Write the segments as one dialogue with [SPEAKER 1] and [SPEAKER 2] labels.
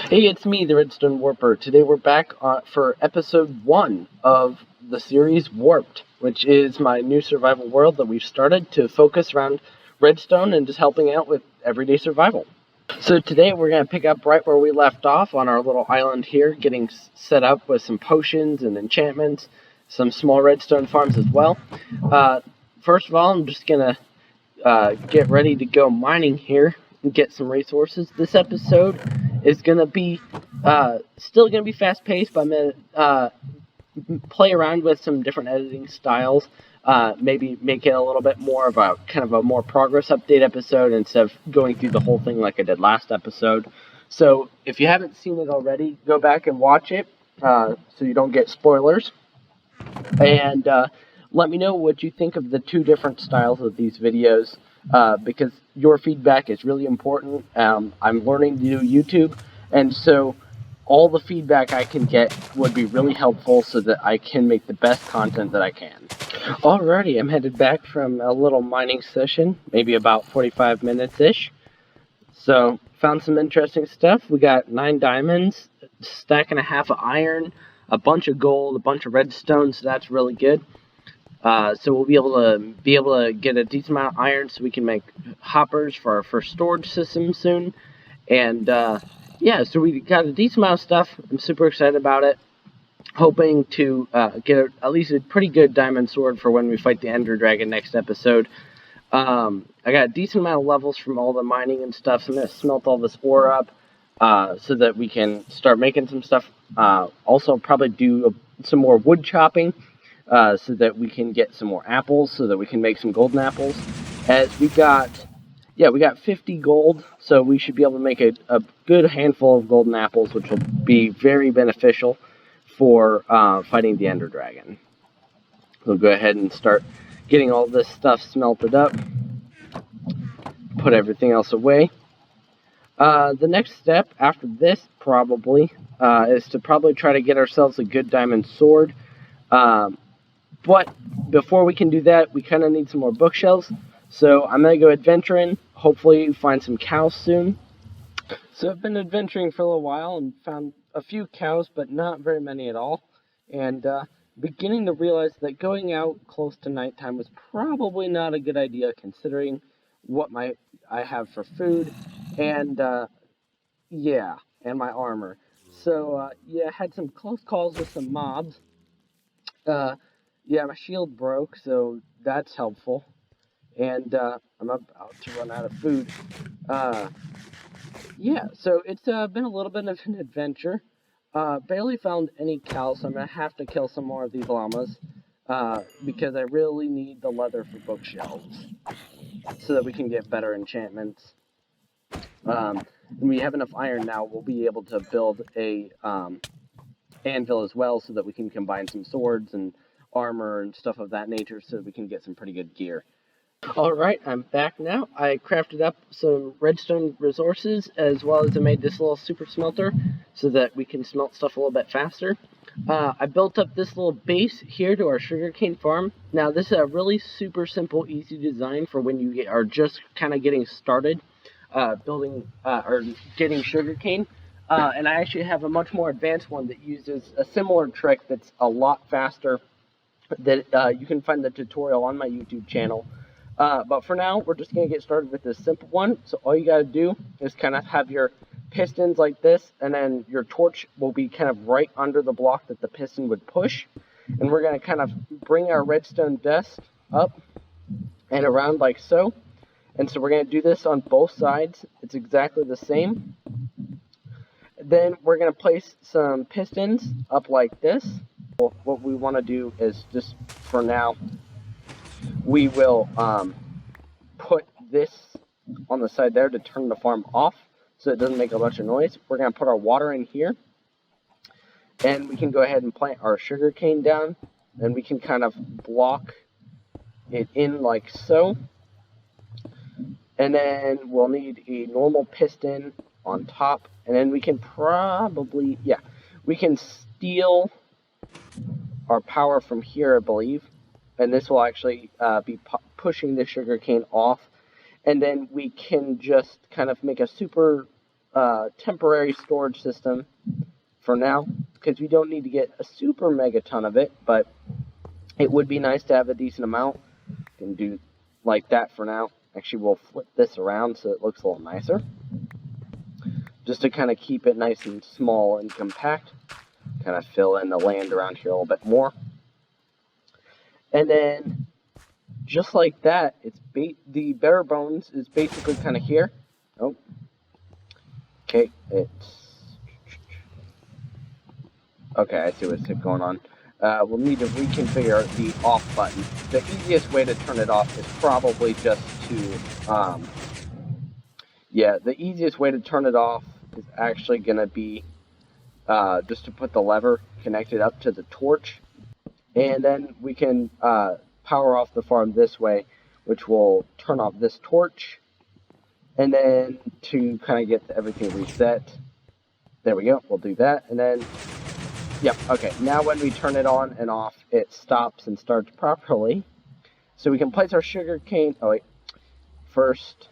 [SPEAKER 1] Hey, it's me, the Redstone Warper. Today we're back for episode 1 of the series Warped, which is my new survival world that we've started to focus around redstone and just helping out with everyday survival. So today we're going to pick up right where we left off on our little island here, getting set up with some potions and enchantments, some small redstone farms as well. First of all, I'm just going to get ready to go mining here and get some resources. This episode is going to be still going to be fast-paced, but I'm going to play around with some different editing styles, maybe make it a little bit more of a kind of a more progress update episode instead of going through the whole thing like I did last episode. So if you haven't seen it already, go back and watch it so you don't get spoilers. And let me know what you think of the two different styles of these videos, because your feedback is really important. I'm learning to do YouTube, and so all the feedback I can get would be really helpful so that I can make the best content that I can. Alrighty, I'm headed back from a little mining session, maybe about 45 minutes-ish. So, found some interesting stuff. We got 9 diamonds, a stack and a half of iron, a bunch of gold, a bunch of redstone, so that's really good. So we'll be able to get a decent amount of iron so we can make hoppers for our first storage system soon. And yeah, so we got a decent amount of stuff. I'm super excited about it. Hoping to get at least a pretty good diamond sword for when we fight the Ender Dragon next episode. I got a decent amount of levels from all the mining and stuff, so I'm going to smelt all this ore up so that we can start making some stuff. Also probably do some more wood chopping so that we can get some more apples, so that we can make some golden apples. As we got 50 gold, so we should be able to make a good handful of golden apples, which will be very beneficial for fighting the Ender Dragon. We'll go ahead and start getting all this stuff smelted up. Put everything else away. The next step after this probably is to try to get ourselves a good diamond sword. But before we can do that, we kind of need some more bookshelves. So I'm going to go adventuring, hopefully find some cows soon. So I've been adventuring for a little while and found a few cows, but not very many at all. And beginning to realize that going out close to nighttime was probably not a good idea, considering what I have for food and and my armor. So yeah, I had some close calls with some mobs. Yeah, my shield broke, so that's helpful. And I'm about to run out of food. Yeah, so it's been a little bit of an adventure. Barely found any cows, so I'm going to have to kill some more of these llamas. Because I really need the leather for bookshelves, so that we can get better enchantments. When we have enough iron now, we'll be able to build a anvil as well, so that we can combine some swords and armor and stuff of that nature, so that we can get some pretty good gear. Alright, I'm back now. I crafted up some redstone resources, as well as I made this little super smelter, so that we can smelt stuff a little bit faster. I built up this little base here to our sugarcane farm. Now, this is a really super simple, easy design for when you are just kind of getting started building or getting sugarcane. And I actually have a much more advanced one that uses a similar trick that's a lot faster. That you can find the tutorial on my YouTube channel. But for now, we're just going to get started with this simple one. So all you got to do is kind of have your pistons like this, and then your torch will be kind of right under the block that the piston would push. And we're going to kind of bring our redstone dust up and around like so. And so we're going to do this on both sides. It's exactly the same. Then we're going to place some pistons up like this. What we want to do is just, for now, we will put this on the side there to turn the farm off so it doesn't make a bunch of noise. We're going to put our water in here, and we can go ahead and plant our sugar cane down, and we can kind of block it in like so. And then we'll need a normal piston on top, and then we can probably, we can steal our power from here, I believe, and this will actually be pushing the sugarcane off, and then we can just kind of make a super temporary storage system for now, because we don't need to get a super mega ton of it, but it would be nice to have a decent amount. Can do like that for now. Actually, we'll flip this around so it looks a little nicer, just to kind of keep it nice and small and compact. Kind of fill in the land around here a little bit more. And then, just like that, the bare bones is basically kind of here. Oh, okay, okay, I see what's going on. We'll need to reconfigure the off button. The easiest way to turn it off is probably just to, the easiest way to turn it off is actually going to be just to put the lever connected up to the torch. And then we can power off the farm this way, which will turn off this torch. And then to kind of get everything reset, there we go, we'll do that. And then, yep, okay, now when we turn it on and off, it stops and starts properly. So we can place our sugar cane, first,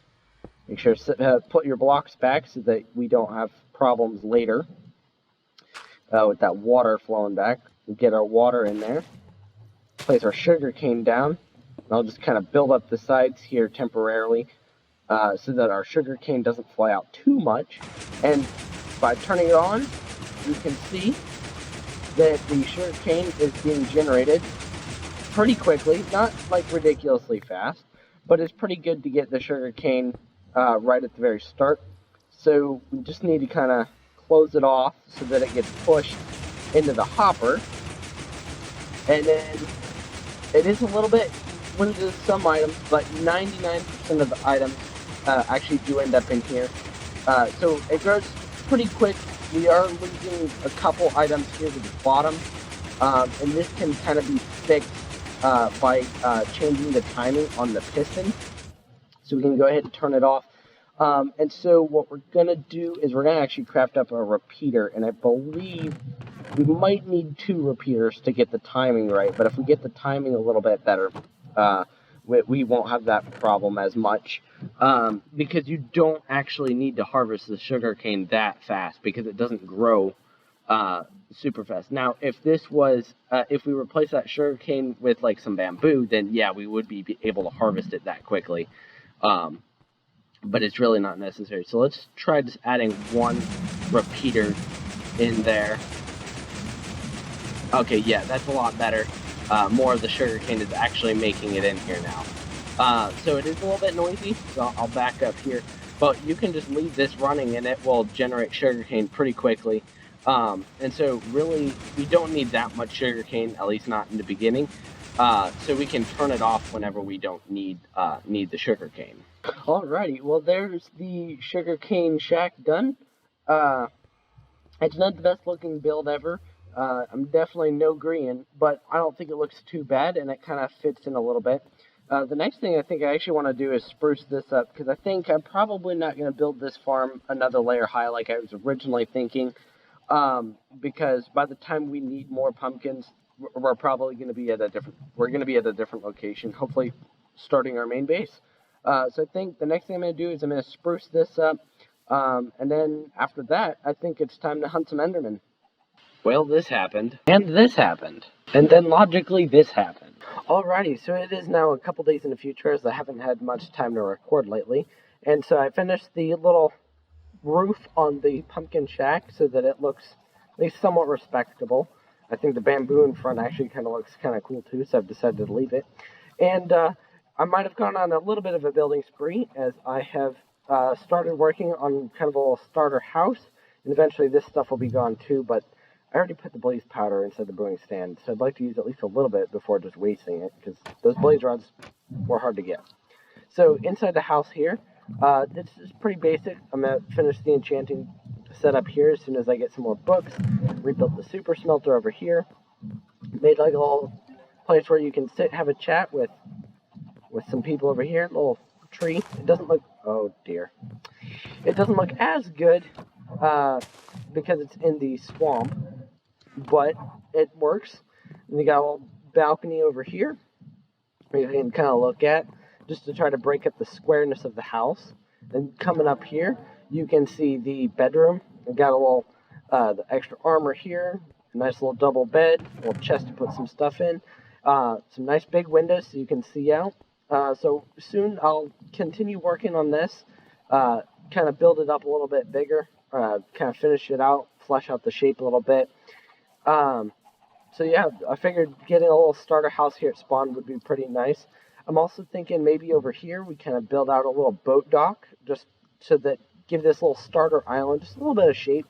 [SPEAKER 1] make sure to put your blocks back so that we don't have problems later with that water flowing back. We get our water in there, place our sugar cane down, and I'll just kind of build up the sides here temporarily so that our sugar cane doesn't fly out too much. And by turning it on, you can see that the sugar cane is being generated pretty quickly, not like ridiculously fast, but it's pretty good to get the sugar cane right at the very start. So we just need to kind of close it off so that it gets pushed into the hopper. And then it is a little bit limited to some items, but 99% of the items actually do end up in here. So it grows pretty quick. We are losing a couple items here to the bottom, and this can kind of be fixed by changing the timing on the piston. So we can go ahead and turn it off. And so what we're going to do is we're going to actually craft up a repeater, and I believe we might need 2 repeaters to get the timing right, but if we get the timing a little bit better, we won't have that problem as much, because you don't actually need to harvest the sugarcane that fast, because it doesn't grow super fast. Now, if this was, if we replace that sugarcane with like some bamboo, then yeah, we would be able to harvest it that quickly. But it's really not necessary. So let's try just adding 1 repeater in there. Okay, yeah, that's a lot better. More of the sugarcane is actually making it in here now. So it is a little bit noisy, so I'll back up here. But you can just leave this running and it will generate sugarcane pretty quickly. And so really, we don't need that much sugarcane, at least not in the beginning. So we can turn it off whenever we don't need the sugarcane. Alrighty, well there's the sugarcane shack done. It's not the best looking build ever. I'm definitely no green, but I don't think it looks too bad, and it kind of fits in a little bit. The next thing I think I actually want to do is spruce this up, because I think I'm probably not going to build this farm another layer high like I was originally thinking, because by the time we need more pumpkins, we're probably going to be at a different location, hopefully starting our main base. So I think the next thing I'm going to do is I'm going to spruce this up, and then after that, I think it's time to hunt some Endermen. Well, this happened, and this happened, and then logically this happened. Alrighty, so it is now a couple days in the future, as I haven't had much time to record lately, and so I finished the little roof on the pumpkin shack so that it looks at least somewhat respectable. I think the bamboo in front actually kind of looks kind of cool too, so I've decided to leave it. And I might have gone on a little bit of a building spree, as I have started working on kind of a little starter house, and eventually this stuff will be gone too, but I already put the blaze powder inside the brewing stand, so I'd like to use at least a little bit before just wasting it, because those blaze rods were hard to get. So inside the house here, this is pretty basic. I'm going to finish the enchanting setup here as soon as I get some more books. Rebuilt the super smelter over here. Made like a little place where you can sit, have a chat with some people over here. Little tree. It doesn't look, oh dear. It doesn't look as good because it's in the swamp, but it works. And you got a little balcony over here you can kind of look at, just to try to break up the squareness of the house. And coming up here, you can see the bedroom. I've got a little the extra armor here, a nice little double bed, a little chest to put some stuff in, some nice big windows so you can see out. So soon I'll continue working on this, kind of build it up a little bit bigger, kind of finish it out, flesh out the shape a little bit. So yeah, I figured getting a little starter house here at spawn would be pretty nice. I'm also thinking maybe over here we kind of build out a little boat dock, just so that give this little starter island just a little bit of shape,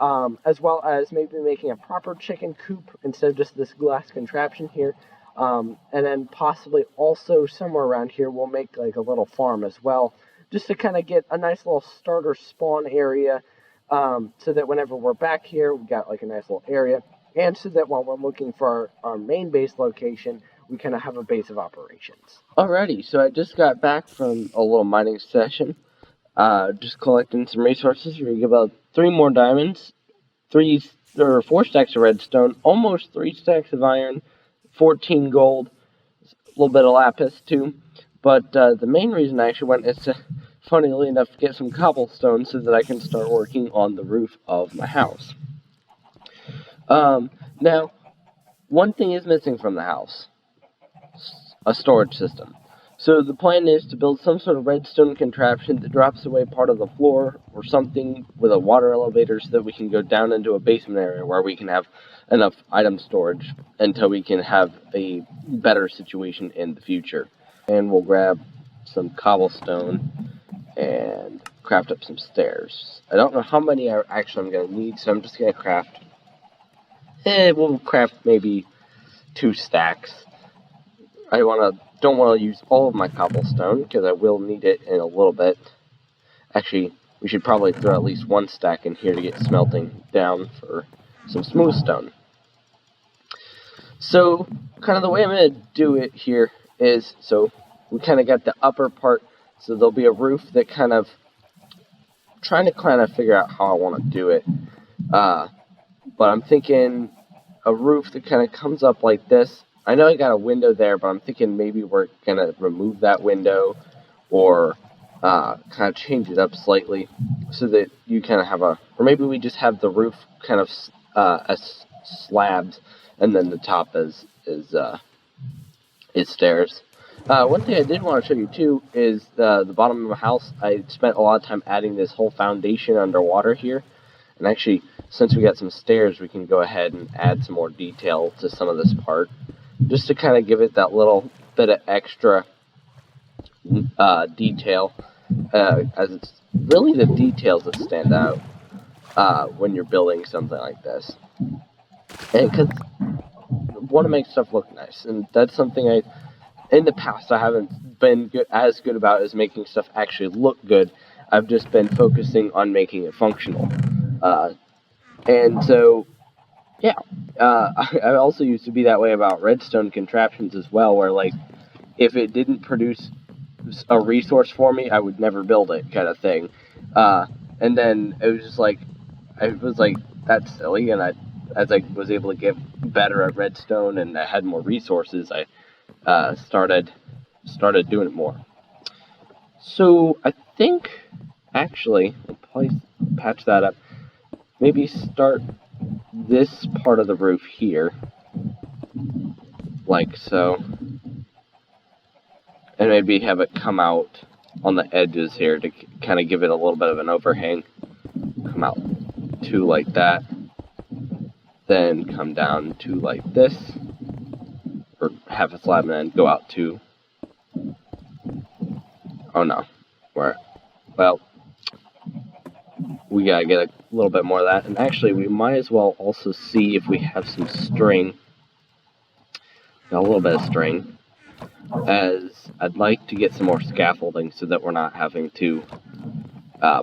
[SPEAKER 1] as well as maybe making a proper chicken coop instead of just this glass contraption here. And then possibly also somewhere around here we'll make like a little farm as well, just to kind of get a nice little starter spawn area, so that whenever we're back here, we got like a nice little area. And so that while we're looking for our main base location, we kind of have a base of operations. Alrighty, so I just got back from a little mining session. Just collecting some resources. We're going to give out 3 more diamonds, 4 stacks of redstone, almost 3 stacks of iron, 14 gold, a little bit of lapis too. But the main reason I actually went is to, funnily enough, get some cobblestone so that I can start working on the roof of my house. Now, one thing is missing from the house: a storage system. So the plan is to build some sort of redstone contraption that drops away part of the floor or something with a water elevator so that we can go down into a basement area where we can have enough item storage until we can have a better situation in the future. And we'll grab some cobblestone and craft up some stairs. I don't know how many I'm going to need, so I'm just going to craft... we'll craft maybe 2 stacks. I don't want to use all of my cobblestone, because I will need it in a little bit. Actually, we should probably throw at least 1 stack in here to get smelting down for some smooth stone. So, kind of the way I'm going to do it here is, so we kind of got the upper part, so there'll be a roof that trying to figure out how I want to do it. But I'm thinking a roof that kind of comes up like this. I know I got a window there, but I'm thinking maybe we're going to remove that window or kind of change it up slightly so that you kind of have or maybe we just have the roof kind of as slabs and then the top is stairs. One thing I did want to show you too is the bottom of my house. I spent a lot of time adding this whole foundation underwater here. And actually, since we got some stairs, we can go ahead and add some more detail to some of this part, just to kind of give it that little bit of extra detail, as it's really the details that stand out when you're building something like this. And because I want to make stuff look nice, and that's something in the past I haven't been as good about, is making stuff actually look good. I've just been focusing on making it functional. And so, yeah, I also used to be that way about redstone contraptions as well, where, like, if it didn't produce a resource for me, I would never build it, kind of thing. And then it was just like, that's silly, and as I was able to get better at redstone and I had more resources, I started doing it more. So, I think, actually, I'll probably patch that up. Maybe start this part of the roof here, like so, and maybe have it come out on the edges here to kind of give it a little bit of an overhang. Come out 2 like that, then come down 2 like this, or half a slab and then go out 2. Oh no, well, we gotta get a little bit more of that. And actually, we might as well also see if we have some string. Got a little bit of string, as I'd like to get some more scaffolding so that we're not having to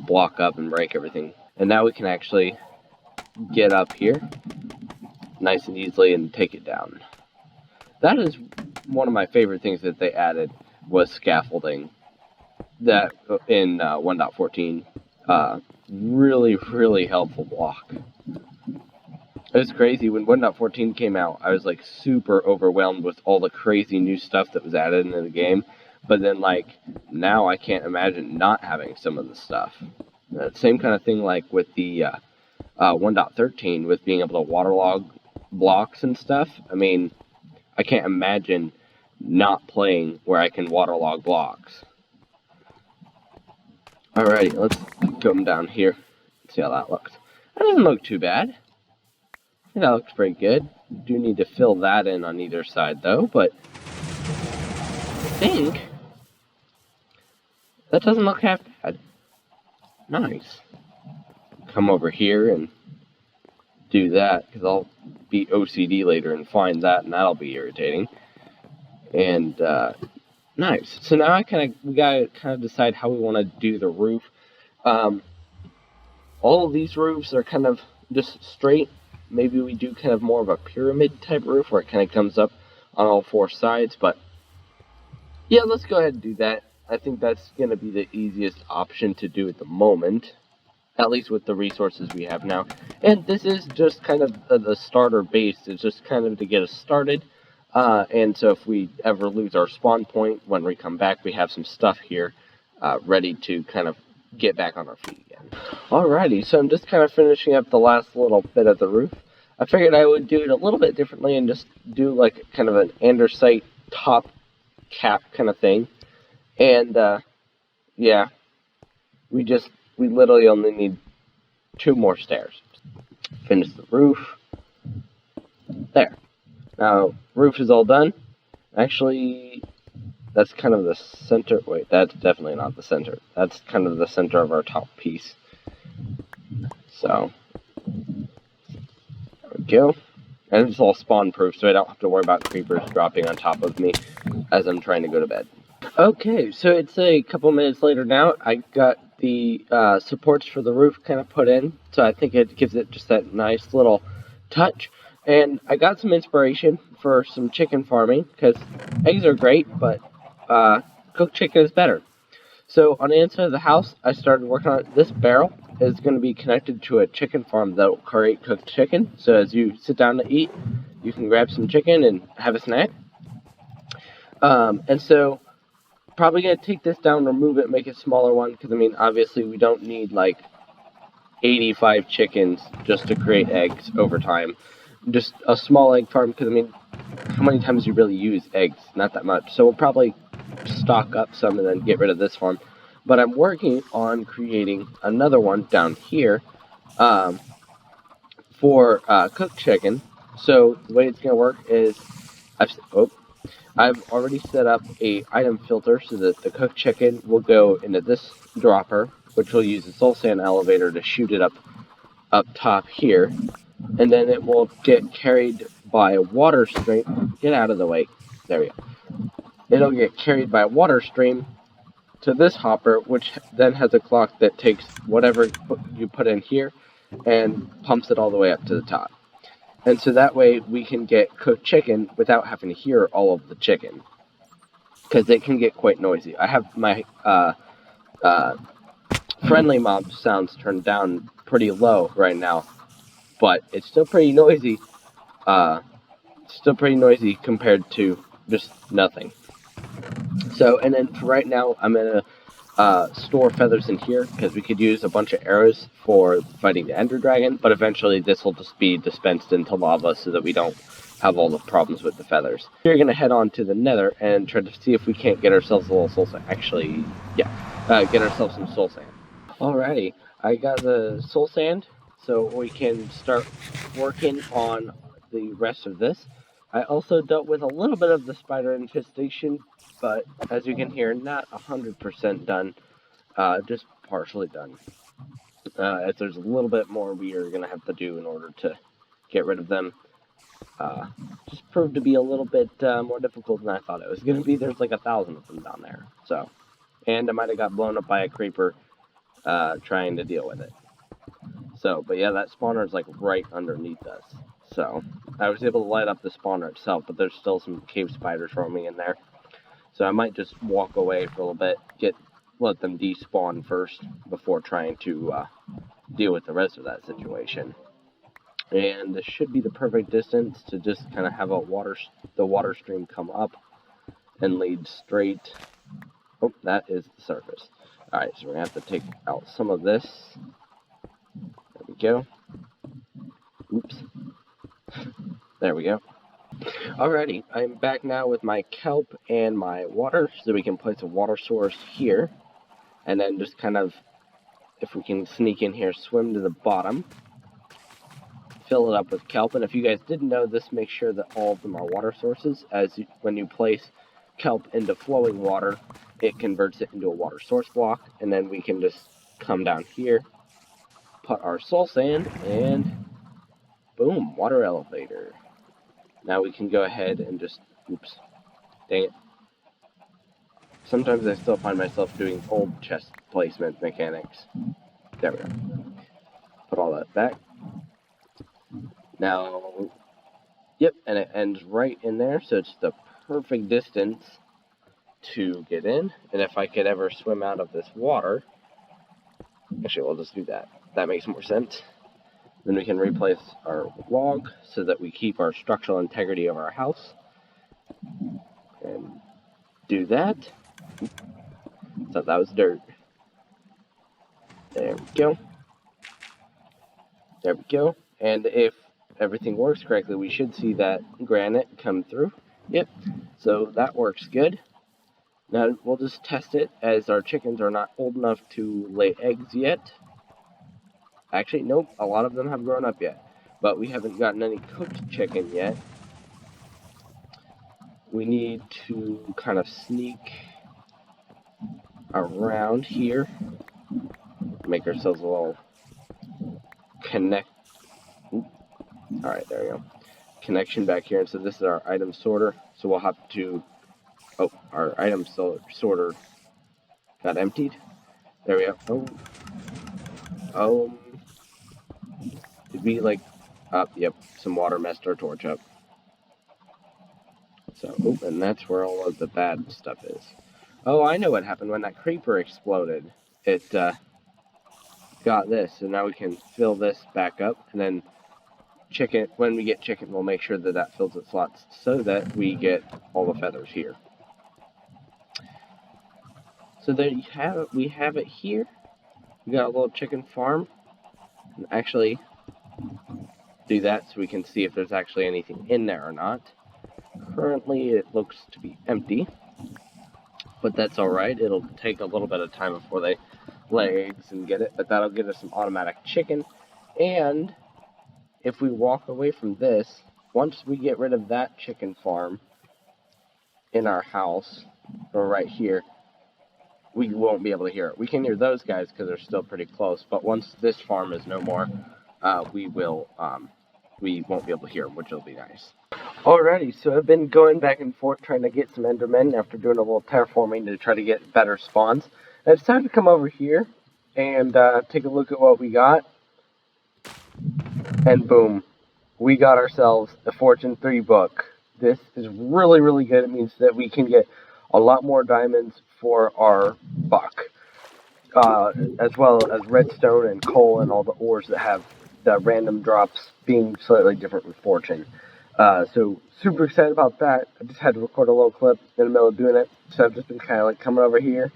[SPEAKER 1] block up and break everything. And now we can actually get up here nice and easily and take it down. That is one of my favorite things that they added, was scaffolding. That in 1.14, really, really helpful block. It was crazy. When 1.14 came out, I was like super overwhelmed with all the crazy new stuff that was added into the game. But then, like, now I can't imagine not having some of the stuff. Same kind of thing like with the 1.13 with being able to waterlog blocks and stuff. I mean, I can't imagine not playing where I can waterlog blocks. Alrighty, let's come down here. See how that looks. That doesn't look too bad. I think that looks pretty good. Do need to fill that in on either side though, but I think that doesn't look half bad. Nice. Come over here and do that, because I'll be OCD later and find that, and that'll be irritating. And nice. So now we gotta kind of decide how we want to do the roof. All of these roofs are kind of just straight. Maybe we do kind of more of a pyramid type roof where it kind of comes up on all four sides. But yeah, let's go ahead and do that. I think that's going to be the easiest option to do at the moment, at least with the resources we have now. And this is just kind of the starter base. It's just kind of to get us started. And so if we ever lose our spawn point, when we come back, we have some stuff here ready to kind of get back on our feet again. Alrighty, so I'm just kind of finishing up the last little bit of the roof. I figured I would do it a little bit differently and just do like kind of an andesite top cap kind of thing. And yeah, we literally only need 2 more stairs. Finish the roof. There. Now, roof is all done. Actually, that's kind of the center. Wait, that's definitely not the center. That's kind of the center of our top piece. So, there we go. And it's all spawn proof, so I don't have to worry about creepers dropping on top of me as I'm trying to go to bed. Okay, so it's a couple minutes later now. I got the supports for the roof kind of put in, so I think it gives it just that nice little touch. And I got some inspiration for some chicken farming, because eggs are great, but cooked chicken is better. So on the inside of the house, I started working on it. This barrel is going to be connected to a chicken farm that will create cooked chicken. So as you sit down to eat, you can grab some chicken and have a snack. And so probably going to take this down, remove it, make it a smaller one, because I mean, obviously we don't need like 85 chickens just to create eggs over time. Just a small egg farm, because I mean, how many times do you really use eggs? Not that much. So we'll probably stock up some and then get rid of this farm. But I'm working on creating another one down here for cooked chicken. So the way it's going to work is I've already set up a item filter so that the cooked chicken will go into this dropper, which will use the soul sand elevator to shoot it up top here. And then it will get carried by a water stream. Get out of the way. There we go. It'll get carried by a water stream to this hopper, which then has a clock that takes whatever you put in here and pumps it all the way up to the top. And so that way we can get cooked chicken without having to hear all of the chicken, because it can get quite noisy. I have my friendly mob sounds turned down pretty low right now, but it's still pretty noisy. Still pretty noisy compared to just nothing. So, and then for right now, I'm gonna store feathers in here, because we could use a bunch of arrows for fighting the Ender Dragon, but eventually this will just be dispensed into lava so that we don't have all the problems with the feathers. We're gonna head on to the Nether and try to see if we can't get ourselves a little soul sand. Actually, yeah, get ourselves some soul sand. Alrighty, I got the soul sand, so we can start working on the rest of this. I also dealt with a little bit of the spider infestation, but as you can hear, not 100% done, just partially done. If there's a little bit more we are going to have to do in order to get rid of them. Just proved to be a little bit more difficult than I thought it was going to be. There's like 1,000 of them down there. So, and I might have got blown up by a creeper trying to deal with it. So, but yeah, that spawner is like right underneath us. So, I was able to light up the spawner itself, but there's still some cave spiders roaming in there. So I might just walk away for a little bit, let them despawn first before trying to deal with the rest of that situation. And this should be the perfect distance to just kind of have the water stream come up and lead straight. Oh, that is the surface. Alright, so we're going to have to take out some of this. There we go. Oops. There we go. Alrighty, I'm back now with my kelp and my water, so we can place a water source here. And then just kind of, if we can sneak in here, swim to the bottom. Fill it up with kelp, and if you guys didn't know this, make sure that all of them are water sources, as when you place kelp into flowing water, it converts it into a water source block, and then we can just come down here, put our soul sand, and boom, water elevator. Now we can go ahead and just, oops, dang it. Sometimes I still find myself doing old chest placement mechanics. There we go. Put all that back. Now, yep, and it ends right in there, so it's the perfect distance to get in. And if I could ever swim out of this water, actually, we'll just do that. That makes more sense. Then we can replace our log so that we keep our structural integrity of our house. And do that. Thought that was dirt. There we go. There we go. And if everything works correctly, we should see that granite come through. Yep. So that works good. Now we'll just test it, as our chickens are not old enough to lay eggs yet. Actually, nope, a lot of them have grown up yet. But we haven't gotten any cooked chicken yet. We need to kind of sneak around here. Make ourselves a little Alright, there we go. Connection back here. And so this is our item sorter. So we'll have to... Oh, our item sorter got emptied. There we go. Oh. Did we, like... yep, some water messed our torch up. So, and that's where all of the bad stuff is. Oh, I know what happened when that creeper exploded. It, got this, so now we can fill this back up, and then chicken, when we get chicken, we'll make sure that that fills its slots so that we get all the feathers here. So there you have it. We have it here. We got a little chicken farm. And actually do that so we can see if there's actually anything in there or not. Currently it looks to be empty, but that's alright. It'll take a little bit of time before they lay eggs and get it, but that'll get us some automatic chicken. And if we walk away from this, once we get rid of that chicken farm in our house, or right here, we won't be able to hear it. We can hear those guys because they're still pretty close, but once this farm is no more, we won't be able to hear them, which will be nice. Alrighty, so I've been going back and forth trying to get some endermen after doing a little terraforming to try to get better spawns. And it's time to come over here and take a look at what we got. And boom, we got ourselves a Fortune 3 book. This is really, really good. It means that we can get a lot more diamonds for our buck. As well as redstone and coal and all the ores that have the random drops being slightly different with Fortune. So super excited about that. I just had to record a little clip in the middle of doing it. So I've just been kind of like coming over here,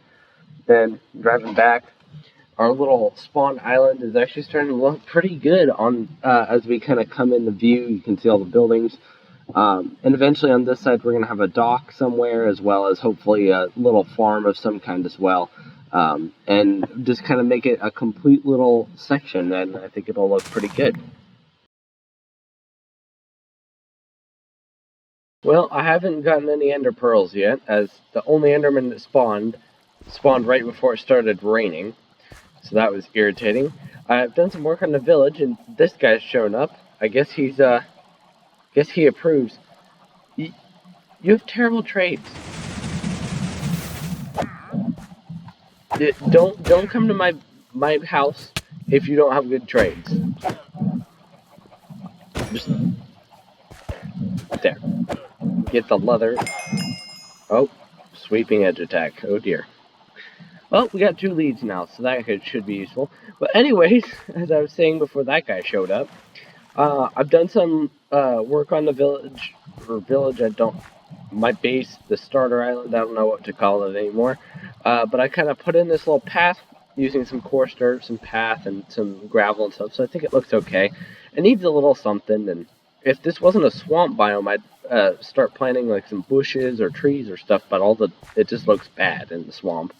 [SPEAKER 1] then driving back. Our little spawn island is actually starting to look pretty good on as we kind of come in the view. You can see all the buildings. And eventually on this side we're going to have a dock somewhere, as well as hopefully a little farm of some kind as well. And just kind of make it a complete little section, and I think it'll look pretty good. Well, I haven't gotten any ender pearls yet, as the only enderman that spawned right before it started raining. So that was irritating. I've done some work on the village, and this guy's shown up. I guess he approves. You have terrible trades. Don't come to my house if you don't have good trades. Just there. Get the leather. Oh, sweeping edge attack. Oh dear. Well, we got 2 leads now, so that should be useful. But anyways, as I was saying before that guy showed up, I've done some work on the village, I don't my base, the starter island. I don't know what to call it anymore. But I kind of put in this little path using some coarse dirt, some path, and some gravel and stuff. So I think it looks okay. It needs a little something, and if this wasn't a swamp biome, I'd start planting like some bushes or trees or stuff. But it just looks bad in the swamp.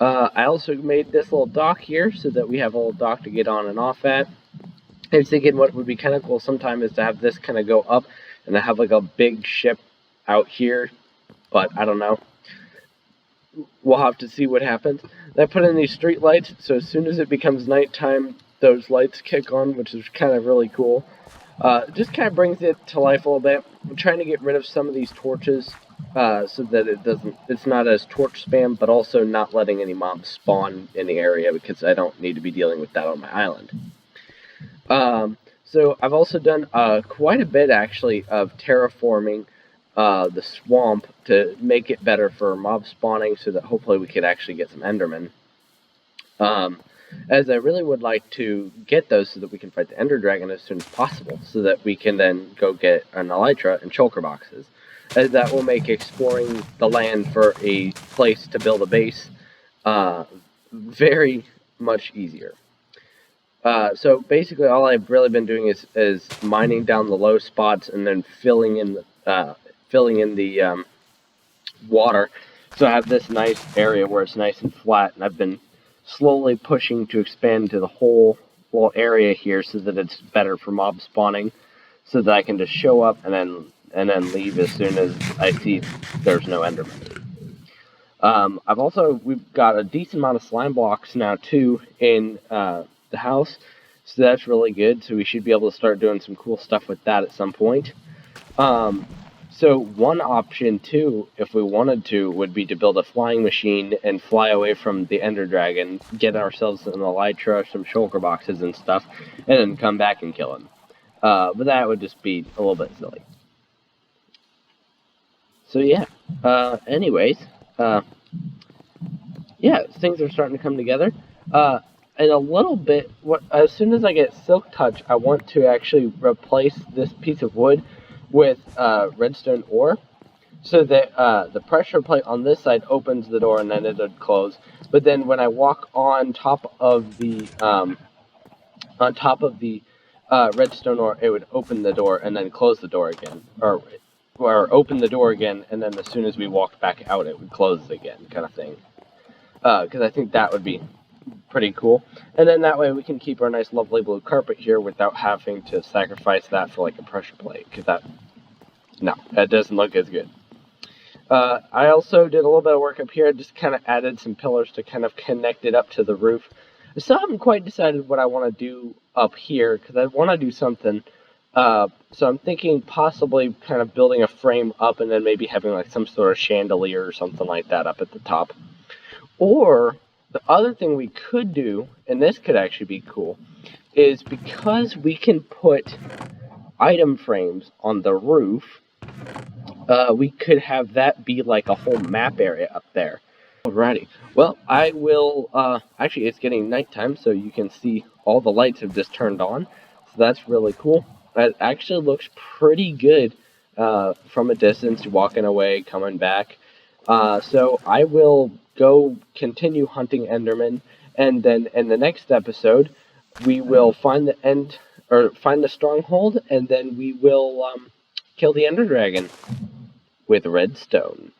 [SPEAKER 1] I also made this little dock here so that we have a little dock to get on and off at. I was thinking what would be kind of cool sometime is to have this kind of go up and I have like a big ship out here, but I don't know. We'll have to see what happens. I put in these street lights, so as soon as it becomes nighttime, those lights kick on, which is kind of really cool. Just kind of brings it to life a little bit. I'm trying to get rid of some of these torches so that it's not as torch spam, but also not letting any mobs spawn in the area because I don't need to be dealing with that on my island. So I've also done quite a bit actually of terraforming the swamp to make it better for mob spawning so that hopefully we could actually get some endermen. As I really would like to get those so that we can fight the ender dragon as soon as possible so that we can then go get an elytra and shulker boxes. As that will make exploring the land for a place to build a base very much easier. So basically all I've really been doing is mining down the low spots and then filling in the water. So I have this nice area where it's nice and flat, and I've been slowly pushing to expand to the whole little area here so that it's better for mob spawning, so that I can just show up and then leave as soon as I see there's no enderman. We've got a decent amount of slime blocks now too in the house, so that's really good. So we should be able to start doing some cool stuff with that at some point. So one option too, if we wanted to, would be to build a flying machine and fly away from the ender dragon, get ourselves an elytra, some shulker boxes and stuff, and then come back and kill him. But that would just be a little bit silly. So yeah, anyways, yeah, things are starting to come together. In a little bit, as soon as I get Silk Touch, I want to actually replace this piece of wood with redstone ore, so that the pressure plate on this side opens the door and then it would close. But then when I walk on top of the redstone ore, it would open the door and then close the door again, or open the door again, and then as soon as we walked back out, it would close again, kind of thing. Because I think that would be pretty cool. And then that way we can keep our nice lovely blue carpet here without having to sacrifice that for like a pressure plate, because that doesn't look as good. I also did a little bit of work up here. I just kind of added some pillars to kind of connect it up to the roof. I still haven't quite decided what I want to do up here, because I want to do something. So I'm thinking possibly kind of building a frame up and then maybe having like some sort of chandelier or something like that up at the top. Or the other thing we could do, and this could actually be cool, is because we can put item frames on the roof, we could have that be like a whole map area up there. Alrighty, well, I will, actually it's getting nighttime, so you can see all the lights have just turned on, so that's really cool. It actually looks pretty good from a distance, walking away, coming back. So I will go continue hunting endermen, and then in the next episode we will find the stronghold, and then we will kill the ender dragon with redstone.